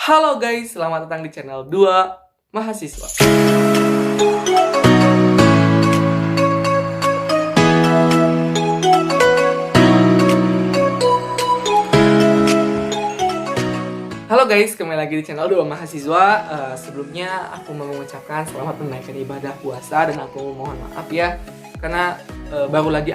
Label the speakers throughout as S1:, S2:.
S1: Halo guys, selamat datang di channel 2 Mahasiswa. Halo guys, kembali lagi di channel 2 Mahasiswa. Sebelumnya aku mau mengucapkan selamat menunaikan ibadah puasa dan aku mohon maaf ya karena baru lagi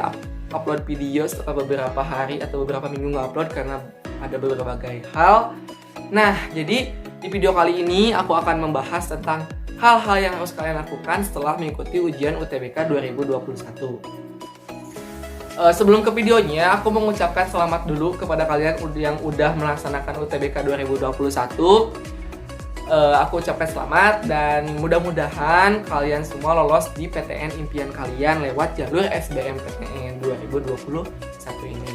S1: upload video setelah beberapa hari atau beberapa minggu nge-upload karena ada berbagai hal. Nah, jadi di video kali ini aku akan membahas tentang hal-hal yang harus kalian lakukan setelah mengikuti ujian UTBK 2021. Sebelum ke videonya, aku mengucapkan selamat dulu kepada kalian yang udah melaksanakan UTBK 2021. Aku ucapkan selamat dan mudah-mudahan kalian semua lolos di PTN impian kalian lewat jalur SBMPTN 2021 ini.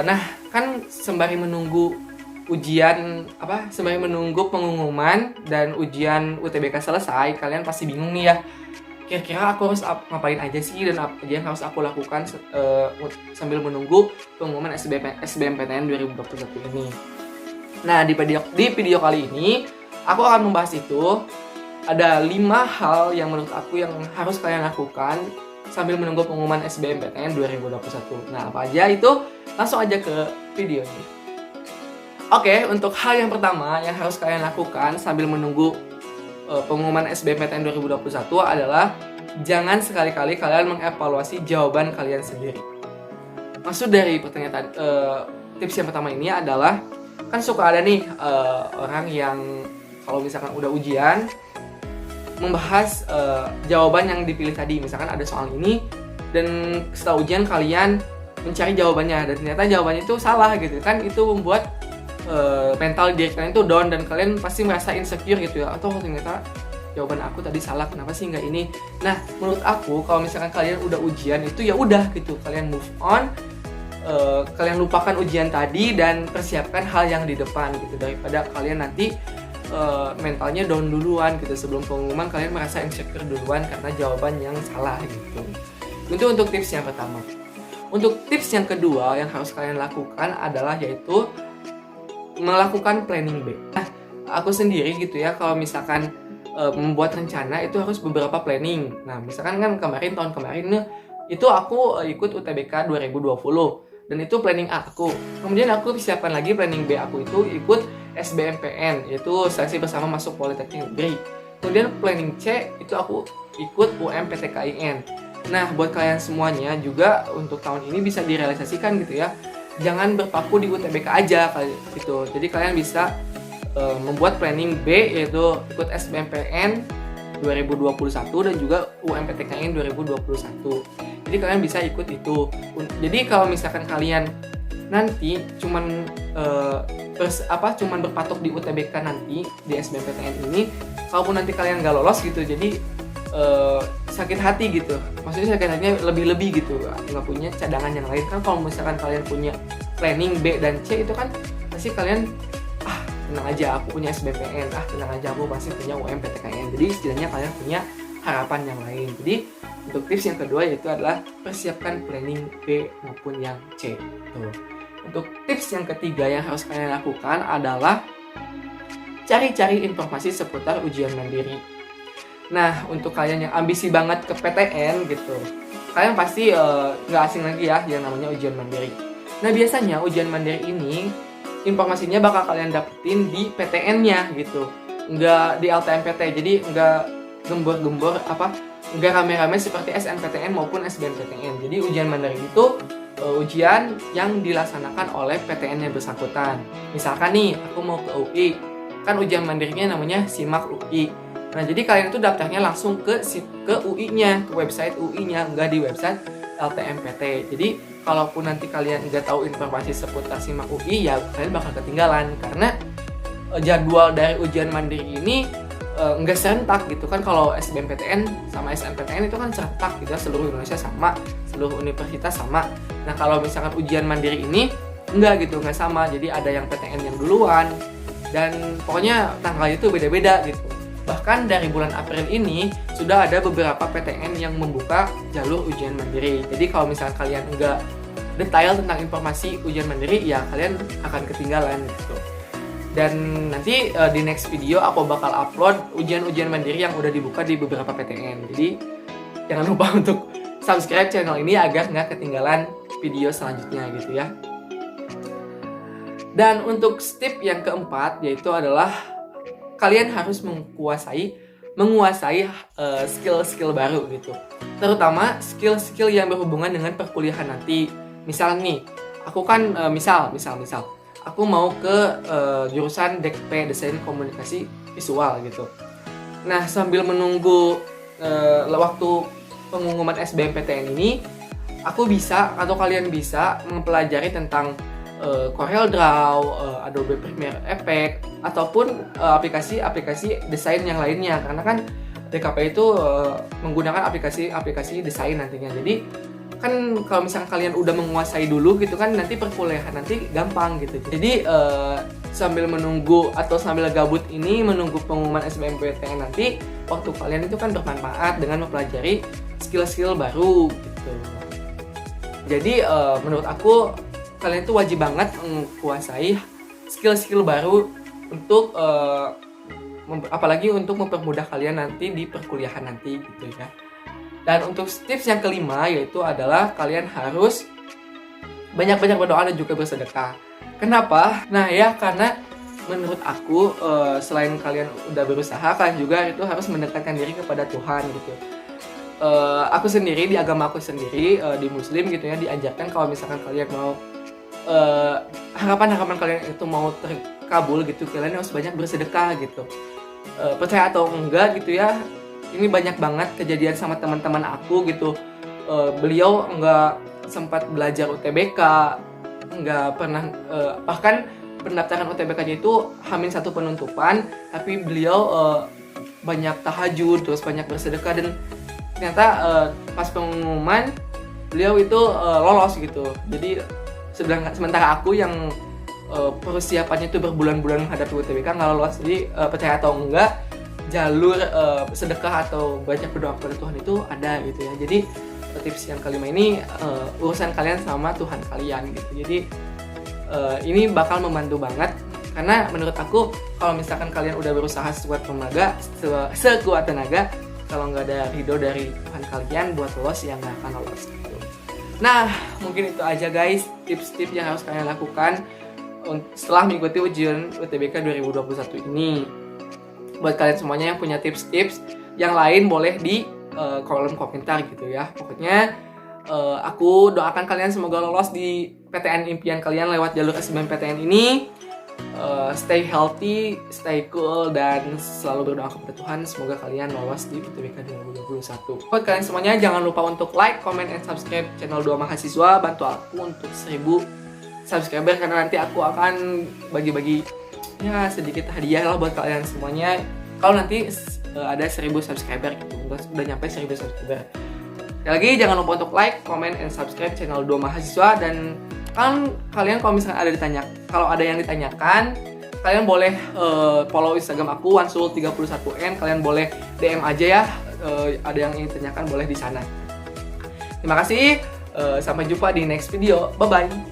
S1: Nah, kan sembari menunggu pengumuman dan ujian UTBK selesai, kalian pasti bingung nih ya. Kira-kira aku harus ngapain aja sih dan apa aja yang harus aku lakukan sambil menunggu pengumuman SBMPTN 2021 ini. Nah, di video kali ini aku akan membahas itu. Ada 5 hal yang menurut aku yang harus kalian lakukan sambil menunggu pengumuman SBMPTN 2021. Nah, apa aja itu? Langsung aja ke videonya. Oke, untuk hal yang pertama yang harus kalian lakukan sambil menunggu pengumuman SBMPTN 2021 adalah jangan sekali-kali kalian mengevaluasi jawaban kalian sendiri. Maksud dari pertanyaan tips yang pertama ini adalah kan suka ada nih orang yang kalau misalkan udah ujian membahas jawaban yang dipilih tadi. Misalkan ada soal ini dan setelah ujian kalian mencari jawabannya dan ternyata jawabannya itu salah gitu kan, itu membuat mental diri kalian itu down dan kalian pasti merasa insecure gitu ya, atau ternyata jawaban aku tadi salah, kenapa sih nggak ini. Nah, menurut aku kalau misalkan kalian udah ujian itu ya udah gitu, kalian move on, kalian lupakan ujian tadi dan persiapkan hal yang di depan gitu, daripada kalian nanti mentalnya down duluan gitu sebelum pengumuman, kalian merasa insecure duluan karena jawaban yang salah gitu. Itu untuk tips yang pertama. Untuk tips yang kedua yang harus kalian lakukan adalah yaitu melakukan planning B. Nah, aku sendiri gitu ya, kalau misalkan membuat rencana itu harus beberapa planning. Nah, misalkan kan tahun kemarin itu aku ikut UTBK 2020 dan itu planning A aku. Kemudian aku siapkan lagi planning B aku itu ikut SBMPN, yaitu seleksi bersama masuk Politeknik Negeri. Kemudian planning C itu aku ikut UMPTKIN. Nah, buat kalian semuanya juga untuk tahun ini bisa direalisasikan gitu ya. Jangan berpaku di UTBK aja gitu. Jadi kalian bisa membuat planning B, yaitu ikut SBMPN 2021 dan juga UMPTKN 2021. Jadi kalian bisa ikut itu. Jadi kalau misalkan kalian nanti cuman berpatok di UTBK nanti di SBMPTN ini, kalaupun nanti kalian nggak lolos gitu, jadi sakit hati gitu. Maksudnya sakit hatinya lebih-lebih gitu, nggak punya cadangan yang lain. Kan kalau misalkan kalian punya planning B dan C itu kan pasti kalian tenang aja aku punya SBMPN, tenang aja aku pasti punya UMPTKN. Jadi setidaknya kalian punya harapan yang lain. Jadi untuk tips yang kedua yaitu adalah persiapkan planning B maupun yang C. Untuk tips yang ketiga yang harus kalian lakukan adalah cari-cari informasi seputar ujian mandiri. Nah, untuk kalian yang ambisi banget ke PTN gitu, kalian pasti nggak asing lagi ya yang namanya ujian mandiri. Nah, biasanya ujian mandiri ini informasinya bakal kalian dapetin di PTN-nya gitu, nggak di LTMPT. Jadi nggak gembor-gembor nggak rame-rame seperti SNPTN maupun SBMPTN. Jadi ujian mandiri itu ujian yang dilaksanakan oleh PTN yang bersangkutan. Misalkan nih, aku mau ke UI, kan ujian mandirinya namanya SIMAK UI. Nah, jadi kalian itu daftarnya langsung ke UI-nya, ke website UI-nya, nggak di website LTMPT. Jadi, kalaupun nanti kalian nggak tahu informasi seputar SIMAK UI, ya kalian bakal ketinggalan. Karena jadwal dari ujian mandiri ini nggak serentak gitu kan. Kalau SBMPTN sama SNPTN itu kan serentak gitu, seluruh Indonesia sama, seluruh universitas sama. Nah, kalau misalkan ujian mandiri ini, nggak sama. Jadi, ada yang PTN yang duluan, dan pokoknya tanggalnya itu beda-beda gitu. Bahkan dari bulan April ini sudah ada beberapa PTN yang membuka jalur ujian mandiri. Jadi kalau misalnya kalian nggak detail tentang informasi ujian mandiri, ya kalian akan ketinggalan gitu. Dan nanti di next video aku bakal upload ujian-ujian mandiri yang udah dibuka di beberapa PTN. Jadi jangan lupa untuk subscribe channel ini agar nggak ketinggalan video selanjutnya gitu ya. Dan untuk step yang keempat yaitu adalah kalian harus menguasai skill-skill baru gitu. Terutama skill-skill yang berhubungan dengan perkuliahan nanti. Misal nih, aku kan misal aku mau ke jurusan DKP Desain Komunikasi Visual gitu. Nah, sambil menunggu waktu pengumuman SBMPTN ini, aku bisa atau kalian bisa mempelajari tentang Corel Draw, Adobe Premiere Effect, ataupun aplikasi-aplikasi desain yang lainnya. Karena kan DKP itu menggunakan aplikasi desain nantinya. Jadi kan kalau misalnya kalian udah menguasai dulu gitu kan, nanti perkuliahan nanti gampang gitu. Jadi sambil menunggu atau sambil gabut ini menunggu pengumuman SBMPTN nanti, waktu kalian itu kan bermanfaat dengan mempelajari skill-skill baru gitu. Jadi menurut aku kalian itu wajib banget menguasai skill-skill baru untuk apalagi untuk mempermudah kalian nanti di perkuliahan nanti gitu ya. Dan untuk tips yang kelima yaitu adalah kalian harus banyak-banyak berdoa dan juga bersedekah. Kenapa? Nah ya, karena menurut aku selain kalian udah berusaha, kalian juga itu harus mendekatkan diri kepada Tuhan gitu. Aku sendiri, di agama aku sendiri, di Muslim gitu ya, diajarkan kalau misalkan kalian mau harapan kalian itu mau terkabul gitu, kalian harus banyak bersedekah gitu. Percaya atau enggak gitu ya, ini banyak banget kejadian sama teman-teman aku gitu. Beliau nggak sempat belajar UTBK, nggak pernah bahkan pendaftaran UTBK-nya itu H-1 penutupan, tapi beliau banyak tahajud, terus banyak bersedekah, dan ternyata pas pengumuman beliau itu lolos gitu. Jadi sementara aku yang persiapannya itu berbulan-bulan menghadapi UTBK nggak lolos. Jadi percaya atau enggak, jalur sedekah atau banyak berdoa kepada Tuhan itu ada gitu ya. Jadi tips yang kelima ini urusan kalian sama Tuhan kalian gitu. Jadi ini bakal membantu banget, karena menurut aku kalau misalkan kalian udah berusaha sekuat tenaga, kalau nggak ada ridho dari Tuhan kalian buat lolos, ya nggak akan lolos gitu. Nah, mungkin itu aja guys tips-tips yang harus kalian lakukan setelah mengikuti ujian UTBK 2021 ini. Buat kalian semuanya yang punya tips-tips yang lain, boleh di kolom komentar gitu ya. Pokoknya aku doakan kalian semoga lolos di PTN impian kalian lewat jalur SBMPTN ini. Stay healthy, stay cool, dan selalu berdoa kepada Tuhan semoga kalian lolos di UTBK 2021. Buat kalian semuanya jangan lupa untuk like, comment, and subscribe channel 2 Mahasiswa. Bantu aku untuk 1000 subscriber, karena nanti aku akan bagi-bagi ya sedikit hadiah lah buat kalian semuanya kalau nanti ada 1000 subscriber gitu. Udah nyampe 1000 subscriber. Sekali lagi jangan lupa untuk like, comment, and subscribe channel 2 Mahasiswa. Dan kalian kalau misalnya ada yang ditanyakan, kalian boleh follow Instagram aku Wansul31n. Kalian boleh DM aja ya, ada yang ingin ditanyakan boleh di sana. Terima kasih, sampai jumpa di next video. Bye bye.